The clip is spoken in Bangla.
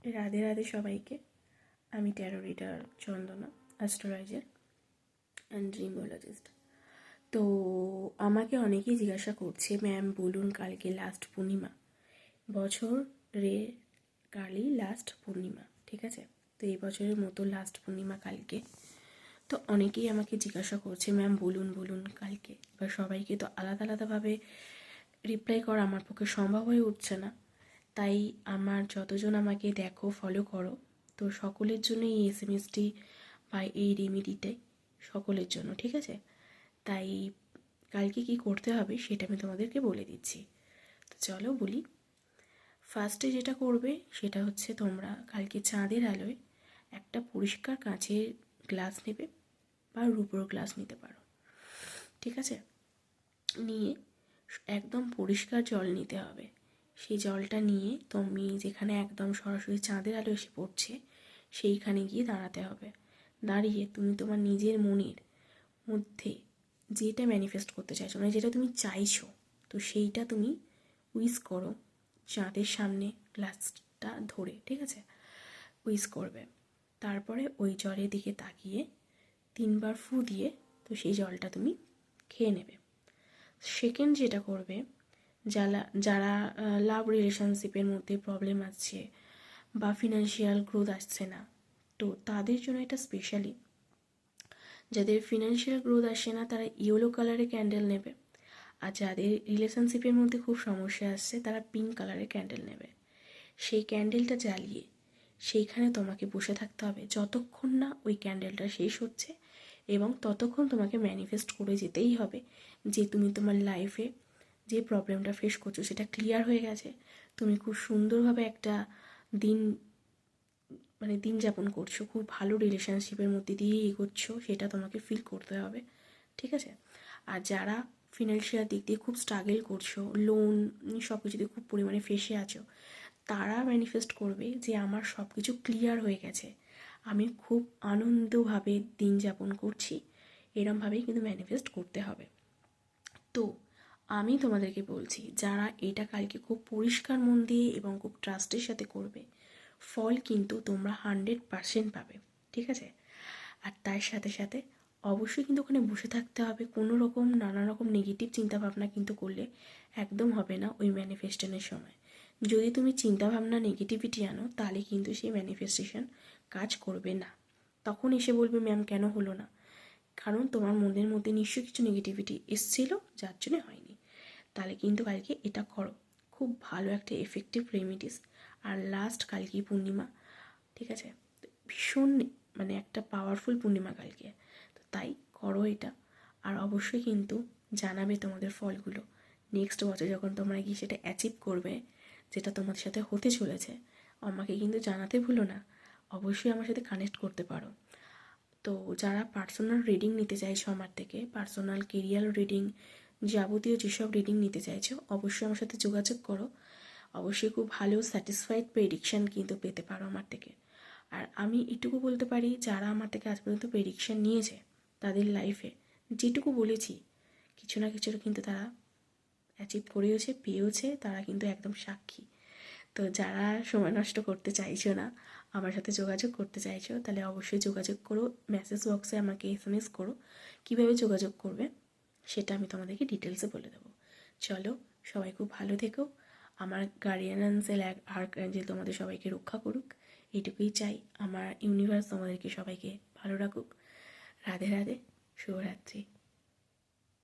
রাধে রাধে সবাইকে। আমি tarot reader Chandana, astrologer and dreamologist. তো আমাকে অনেকেই জিজ্ঞাসা করছে, ম্যাম বলুন কালকে লাস্ট পূর্ণিমা, বছরে কালই লাস্ট পূর্ণিমা, ঠিক আছে? তো এই বছরের মতো লাস্ট পূর্ণিমা কালকে। তো অনেকেই আমাকে জিজ্ঞাসা করছে, ম্যাম বলুন বলুন কালকে। এবার সবাইকে তো আলাদা আলাদাভাবে রিপ্লাই করা আমার পক্ষে সম্ভব হয়ে উঠছে না। তাই আমার যতজন আমাকে দেখো, ফলো করো, তো সকলের জন্য এই এসএমএসটি বা এই রেমেডিটাই সকলের জন্য, ঠিক আছে? তাই কালকে কি করতে হবে সেটা আমি তোমাদেরকে বলে দিচ্ছি। তো চলো বলি। ফার্স্টে যেটা করবে সেটা হচ্ছে, তোমরা কালকে চাঁদের আলোয় একটা পরিষ্কার কাঁচের গ্লাস নেবে বা রূপোর গ্লাস নিতে পারো, ঠিক আছে? নিয়ে একদম পরিষ্কার জল নিতে হবে। সেই জলটা নিয়ে তুমি যেখানে একদম সরাসরি চাঁদের আলো এসে পড়ছে সেইখানে গিয়ে দাঁড়াতে হবে। দাঁড়িয়ে তুমি তোমার নিজের মনের মধ্যে যেটা ম্যানিফেস্ট করতে চাইছো, মানে যেটা তুমি চাইছো, তো সেইটা তুমি উইশ করো চাঁদের সামনে গ্লাসটা ধরে, ঠিক আছে? উইশ করবে। তারপরে ওই জলের দিকে তাকিয়ে 3বার ফু দিয়ে তো সেই জলটা তুমি খেয়ে নেবে। সেকেন্ড যেটা করবে, যারা লাভ রিলেশনশিপের মধ্যে প্রবলেম আসছে বা ফিনান্সিয়াল গ্রোথ আসছে না, তো তাদের জন্য এটা স্পেশালি। যাদের ফিনান্সিয়াল গ্রোথ আসছে না তারা ইয়েলো কালারের ক্যান্ডেল নেবে, আর যাদের রিলেশনশিপের মধ্যে খুব সমস্যা আসছে তারা পিঙ্ক কালারের ক্যান্ডেল নেবে। সেই ক্যান্ডেলটা জ্বালিয়ে সেইখানে তোমাকে বসে থাকতে হবে যতক্ষণ না ওই ক্যান্ডেলটা শেষ হচ্ছে, এবং ততক্ষণ তোমাকে ম্যানিফেস্ট করে যেতেই হবে যে তুমি তোমার লাইফে যে প্রবলেমটা ফেস করছো সেটা ক্লিয়ার হয়ে গেছে, তুমি খুব সুন্দরভাবে একটা দিন দিন যাপন করছো, খুব ভালো রিলেশনশিপের মধ্যে দিয়ে এগোচ্ছো, সেটা তোমাকে ফিল করতে হবে, ঠিক আছে? আর যারা ফিনান্সিয়াল দিক দিয়ে খুব স্ট্রাগল করছো, লোন সব কিছুতে খুব পরিমাণে ফেসে আছো, তারা ম্যানিফেস্ট করবে যে আমার সব কিছু ক্লিয়ার হয়ে গেছে, আমি খুব আনন্দভাবে দিন যাপন করছি, এরমভাবেই কিন্তু ম্যানিফেস্ট করতে হবে। তো আমি তোমাদেরকে বলছি, যারা এটা কালকে খুব পরিষ্কার মন দিয়ে এবং খুব ট্রাস্টের সাথে করবে, ফল কিন্তু তোমরা 100% পাবে, ঠিক আছে? আর তার সাথে সাথে অবশ্যই কিন্তু ওখানে বসে থাকতে হবে। কোনো রকম নানা রকম নেগেটিভ চিন্তাভাবনা কিন্তু করলে একদম হবে না ওই ম্যানিফেস্টেশনের সময়। যদি তুমি চিন্তাভাবনা নেগেটিভিটি আনো তাহলে কিন্তু সেই ম্যানিফেস্টেশন কাজ করবে না। তখন এসে বলবে, ম্যাম কেন হলো না? কারণ তোমার মনের মধ্যে নিশ্চয়ই কিছু নেগেটিভিটি এসেছিলো যার জন্য হয়নি। তাহলে কিন্তু কালকে এটা করো, খুব ভালো একটা এফেক্টিভ রেমিডিস। আর লাস্ট কালকে পূর্ণিমা, ঠিক আছে? ভীষণ একটা পাওয়ারফুল পূর্ণিমা কালকে, তো তাই করো এটা। আর অবশ্যই কিন্তু জানাবে তোমাদের ফলগুলো। নেক্সট বছর যখন তোমরা গিয়ে সেটা অ্যাচিভ করবে, যেটা তোমাদের সাথে হতে চলেছে, আমাকে কিন্তু জানাতে ভুলো না। অবশ্যই আমার সাথে কানেক্ট করতে পারো। তো যারা পার্সোনাল রিডিং নিতে চাইছো আমার থেকে, পার্সোনাল কেরিয়ার রিডিং, যাবতীয় যেসব রিডিং নিতে চাইছো, অবশ্যই আমার সাথে যোগাযোগ করো। অবশ্যই খুব ভালো স্যাটিসফাইড প্রেডিকশান কিন্তু পেতে পারো আমার থেকে। আর আমি এটুকু বলতে পারি, যারা আমার থেকে আজ পর্যন্ত প্রেডিকশান নিয়েছে তাদের লাইফে যেটুকু বলেছি কিছু না কিছু কিন্তু তারা অ্যাচিভ করেওছে, পেয়েওছে, তারা কিন্তু একদম সাক্ষী। তো যারা সময় নষ্ট করতে চাইছো না, আমার সাথে যোগাযোগ করতে চাইছো, তাহলে অবশ্যই যোগাযোগ করো। মেসেজ বক্সে আমাকে এসএমএস করো। কীভাবে যোগাযোগ করবে সেটা আমি তোমাদেরকে ডিটেলসে বলে দেবো। চলো, সবাই খুব ভালো থেকো। আমার গার্ডিয়ান অ্যাঞ্জেল আর্কঅ্যাঞ্জেল তোমাদের সবাইকে রক্ষা করুক, এইটুকুই চাই। আমার ইউনিভার্স তোমাদেরকে সবাইকে ভালো রাখুক। রাধে রাধে, শুভরাত্রি।